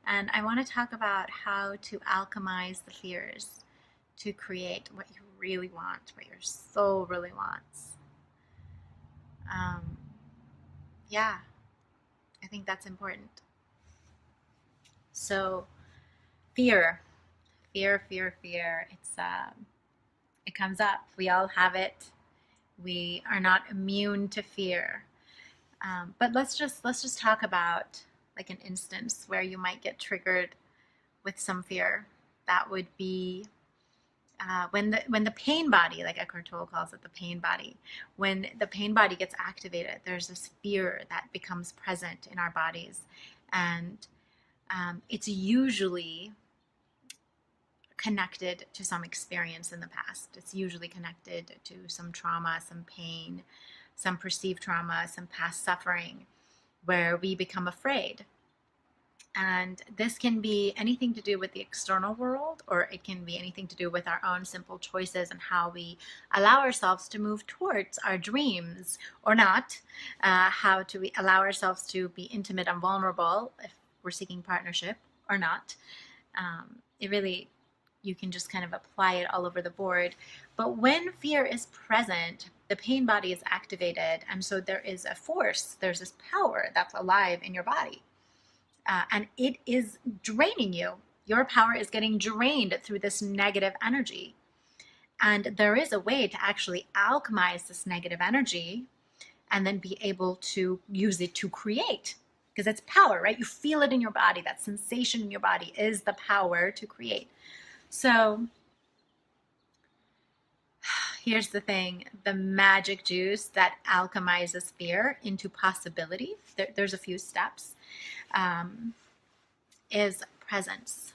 And I want to talk about how to alchemize the fears to create what you really want, what your soul really wants. Um, yeah, I think that's important. So, fear, fear. It comes up. We all have it. We are not immune to fear. But let's just talk about like an instance where you might get triggered with some fear. That would be when the pain body, like Eckhart Tolle calls it, the pain body. When the pain body gets activated, there's this fear that becomes present in our bodies, and it's usually connected to some experience in the past. It's usually connected to some trauma, some pain, some perceived trauma, some past suffering, where we become afraid. And this can be anything to do with the external world, or it can be anything to do with our own simple choices and how we allow ourselves to move towards our dreams or not. How to we allow ourselves to be intimate and vulnerable if we're seeking partnership or not. It really, you can just kind of apply it all over the board. But when fear is present, the pain body is activated. And so there is a force, there's this power that's alive in your body, and it is draining you. Your power is getting drained through this negative energy. And there is a way to actually alchemize this negative energy and then be able to use it to create, because it's power, right? You feel it in your body. That sensation in your body is the power to create. So here's the thing, the magic juice that alchemizes fear into possibility. There's a few steps. Is presence,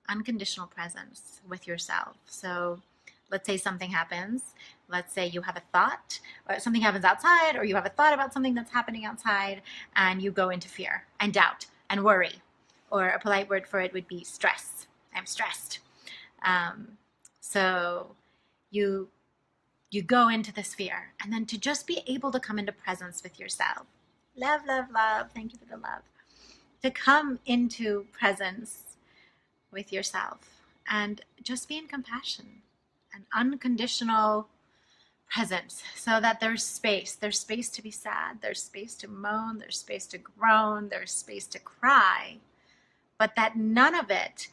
unconditional presence with yourself. So let's say something happens. Let's say you have a thought, or something happens outside, or you have a thought about something that's happening outside, and you go into fear and doubt and worry. Or a polite word for it would be stress. I'm stressed. So you go into this fear, and then to just be able to come into presence with yourself. Love, love, love. Thank you for the love. To come into presence with yourself and just be in compassion and unconditional presence, so that there's space. There's space to be sad. There's space to moan. There's space to groan. There's space to cry. But that none of it,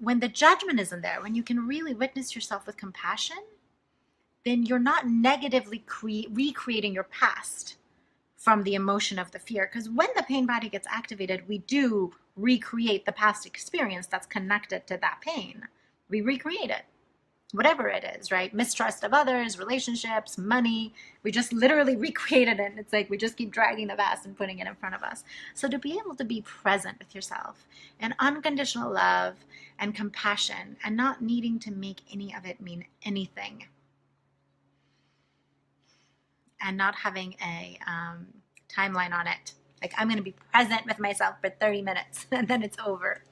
when the judgment isn't there, when you can really witness yourself with compassion, then you're not negatively recreating your past from the emotion of the fear. Because when the pain body gets activated, we do recreate the past experience that's connected to that pain. We recreate it, whatever it is, right? Mistrust of others, relationships, money. We just literally recreated it. It's like we just keep dragging the past and putting it in front of us. So to be able to be present with yourself and unconditional love and compassion, and not needing to make any of it mean anything, and not having a timeline on it. Like, I'm going to be present with myself for 30 minutes and then it's over.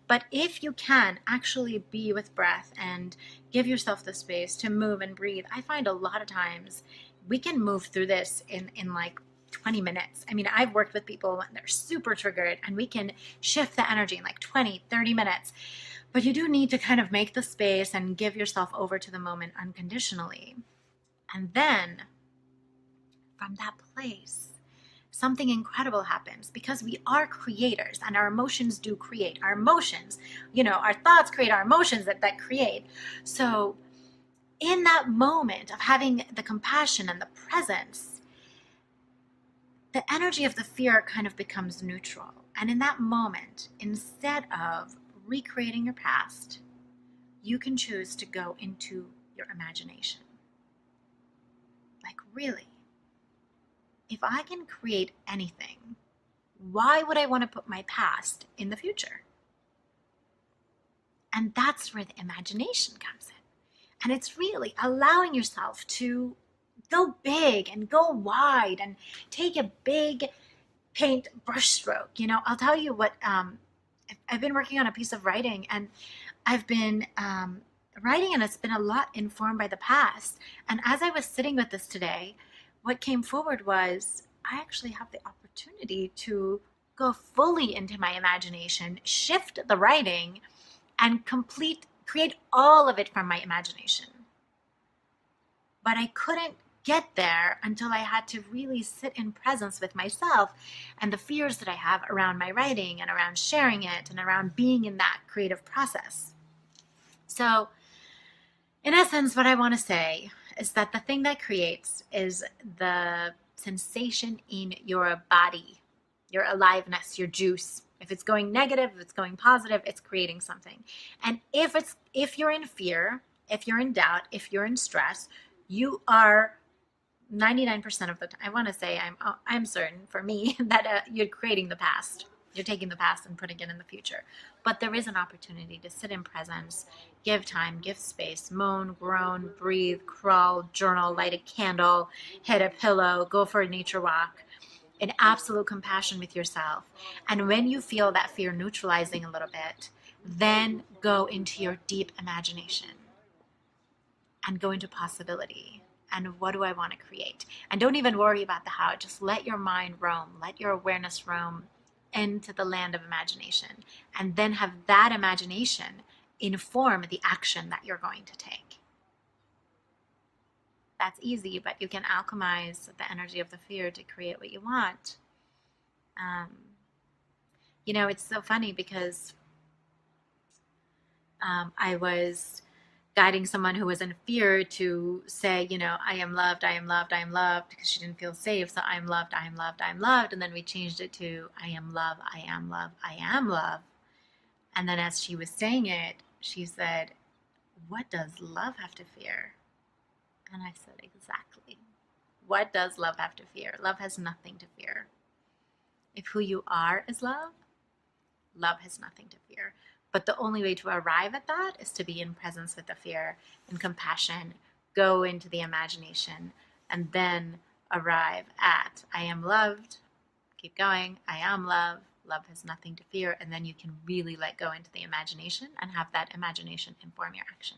But if you can actually be with breath and give yourself the space to move and breathe, I find a lot of times we can move through this in like 20 minutes. I mean, I've worked with people when they're super triggered, and we can shift the energy in like 20, 30 minutes. But you do need to kind of make the space and give yourself over to the moment unconditionally. And then from that place, something incredible happens, because we are creators and our emotions do create. Our emotions, our thoughts create our emotions that create. So in that moment of having the compassion and the presence, the energy of the fear kind of becomes neutral. And in that moment, instead of recreating your past, you can choose to go into your imagination. Like, really? If I can create anything, why would I want to put my past in the future? And that's where the imagination comes in. And it's really allowing yourself to go big and go wide and take a big paint brush stroke. I'll tell you what, I've been working on a piece of writing, and I've been writing, and it's been a lot informed by the past. And as I was sitting with this today, what came forward was, I actually have the opportunity to go fully into my imagination, shift the writing, and create all of it from my imagination. But I couldn't get there until I had to really sit in presence with myself and the fears that I have around my writing and around sharing it and around being in that creative process. So, in essence, what I want to say is that the thing that creates is the sensation in your body, your aliveness, your juice. If it's going negative, if it's going positive, it's creating something. And if you're in fear, if you're in doubt, if you're in stress, you are 99% of the time, I want to say I'm certain for me that you're creating the past. You're taking the past and putting it in the future. But there is an opportunity to sit in presence, give time, give space, moan, groan, breathe, crawl, journal, light a candle, hit a pillow, go for a nature walk, in absolute compassion with yourself. And when you feel that fear neutralizing a little bit, then go into your deep imagination and go into possibility. And what do I want to create? And don't even worry about the how. Just let your mind roam. Let your awareness roam into the land of imagination. And then have that imagination inform the action that you're going to take. That's easy, but you can alchemize the energy of the fear to create what you want. It's so funny because I was guiding someone who was in fear to say, I am loved, I am loved, I am loved, because she didn't feel safe. So I am loved, I am loved, I am loved. And then we changed it to I am love, I am love, I am love. And then as she was saying it, she said, what does love have to fear? And I said, exactly. What does love have to fear? Love has nothing to fear. If who you are is love, love has nothing to fear. But the only way to arrive at that is to be in presence with the fear, in compassion, go into the imagination, and then arrive at I am loved. Keep going. I am love. Love has nothing to fear. And then you can really let go into the imagination and have that imagination inform your action.